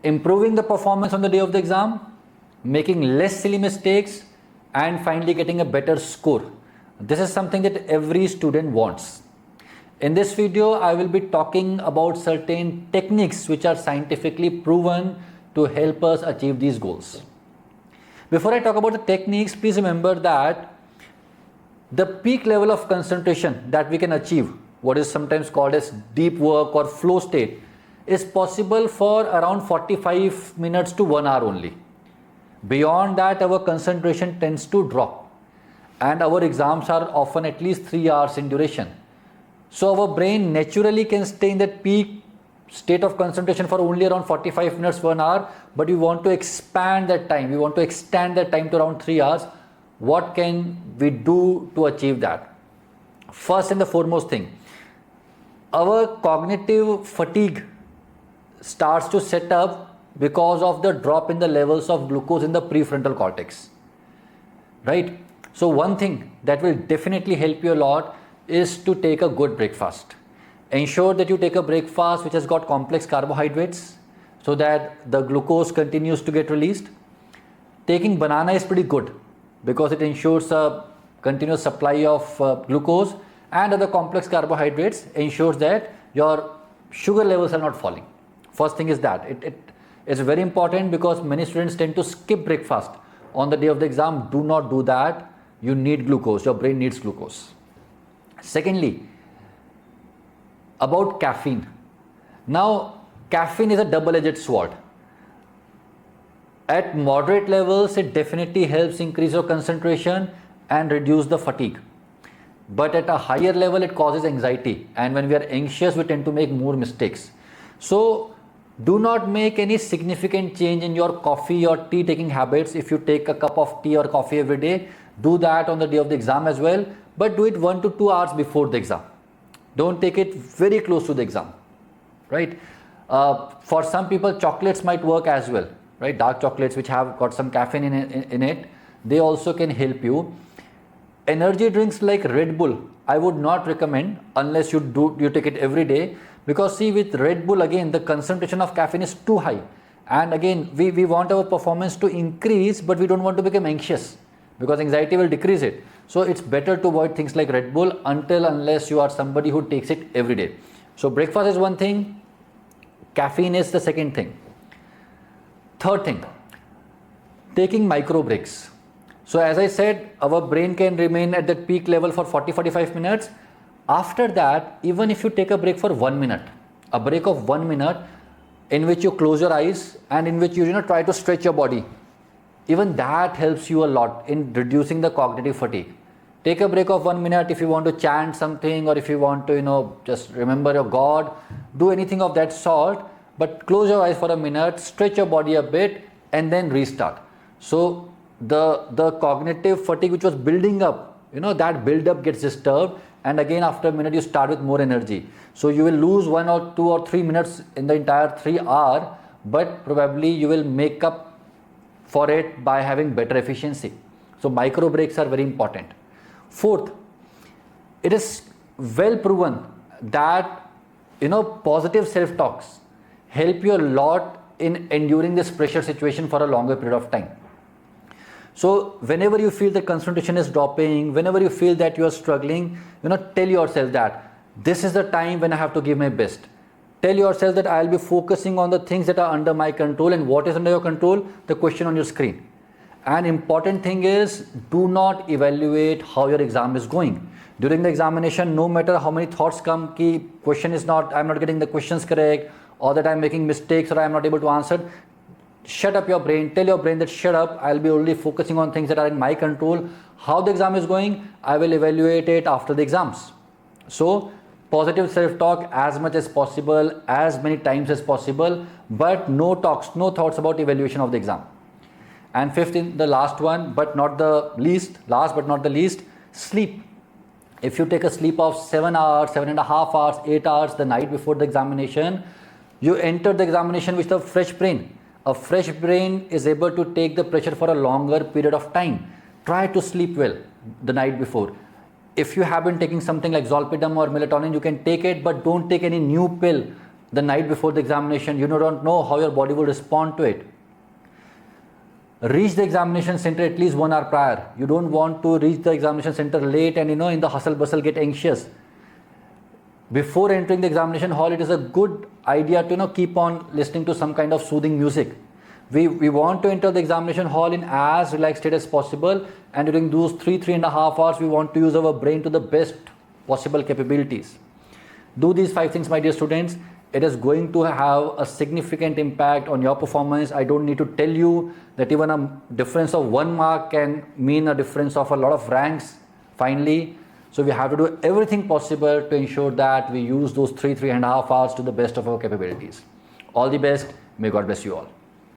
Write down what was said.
improving the performance on the day of the exam, making less silly mistakes, and finally getting a better score. This is something that every student wants. In this video, I will be talking about certain techniques which are scientifically proven to help us achieve these goals. Before I talk about the techniques, please remember that the peak level of concentration that we can achieve, what is sometimes called as deep work or flow state, is possible for around 45 minutes to 1 hour only. Beyond that, our concentration tends to drop, and our exams are often at least 3 hours in duration. So our brain naturally can stay in that peak state of concentration for only around 45 minutes, 1 hour, but we want to expand that time. We want to extend that time to around 3 hours. What can we do to achieve that? First and the foremost thing, our cognitive fatigue starts to set up because of the drop in the levels of glucose in the prefrontal cortex, right? So one thing that will definitely help you a lot is to take a good breakfast. Ensure that you take a breakfast which has got complex carbohydrates so that the glucose continues to get released. Taking banana is pretty good because it ensures a continuous supply of glucose, and other complex carbohydrates ensures that your sugar levels are not falling. First thing is that. It is very important because many students tend to skip breakfast on the day of the exam. Do not do that. You need glucose. Your brain needs glucose. Secondly, about caffeine. Now, caffeine is a double-edged sword. At moderate levels, it definitely helps increase your concentration and reduce the fatigue. But at a higher level, it causes anxiety. And when we are anxious, we tend to make more mistakes. So, do not make any significant change in your coffee or tea taking habits. If you take a cup of tea or coffee every day, do that on the day of the exam as well. But do it 1 to 2 hours before the exam. Don't take it very close to the exam, right? For some people, chocolates might work as well, right? Dark chocolates which have got some caffeine in it, they also can help you. Energy drinks like Red Bull, I would not recommend unless you take it every day, because see, with Red Bull again, the concentration of caffeine is too high. And again, we want our performance to increase, but we don't want to become anxious because anxiety will decrease it. So it's better to avoid things like Red Bull unless you are somebody who takes it every day. So breakfast is one thing, caffeine is the second thing. Third thing, taking micro breaks. So as I said, our brain can remain at that peak level for 40-45 minutes. After that, even if you take a break for 1 minute, a break of 1 minute in which you close your eyes and in which you try to stretch your body, even that helps you a lot in reducing the cognitive fatigue. Take a break of 1 minute if you want to chant something, or if you want to just remember your God, do anything of that sort, but close your eyes for a minute, stretch your body a bit, and then restart. So the cognitive fatigue which was building up, that build up gets disturbed, and again after a minute you start with more energy. So you will lose 1 or 2 or 3 minutes in the entire 3 hour, but probably you will make up for it by having better efficiency. So micro breaks are very important. Fourth, it is well proven that positive self-talks help you a lot in enduring this pressure situation for a longer period of time. So whenever you feel the concentration is dropping, whenever you feel that you are struggling, tell yourself that this is the time when I have to give my best. Tell yourself that I'll be focusing on the things that are under my control. And what is under your control? The question on your screen. An important thing is, do not evaluate how your exam is going. During the examination, no matter how many thoughts come, I'm not getting the questions correct, or that I'm making mistakes, or I'm not able to answer, shut up your brain. Tell your brain that shut up, I'll be only focusing on things that are in my control. How the exam is going, I will evaluate it after the exams. So positive self-talk as much as possible, as many times as possible, but no thoughts about evaluation of the exam. And fifth, the last but not the least, sleep. If you take a sleep of 7 hours, 7.5 hours, 8 hours the night before the examination, you enter the examination with a fresh brain. A fresh brain is able to take the pressure for a longer period of time. Try to sleep well the night before. If you have been taking something like zolpidem or melatonin, you can take it, but don't take any new pill the night before the examination. You don't know how your body will respond to it. Reach the examination center at least 1 hour prior. You don't want to reach the examination center late and in the hustle bustle get anxious. Before entering the examination hall, it is a good idea to keep on listening to some kind of soothing music. We want to enter the examination hall in as relaxed state as possible, and during those 3.5 hours we want to use our brain to the best possible capabilities. Do these 5 things, my dear students. It is going to have a significant impact on your performance. I don't need to tell you that even a difference of 1 mark can mean a difference of a lot of ranks finally. So we have to do everything possible to ensure that we use those 3.5 hours to the best of our capabilities. All the best. May God bless you all.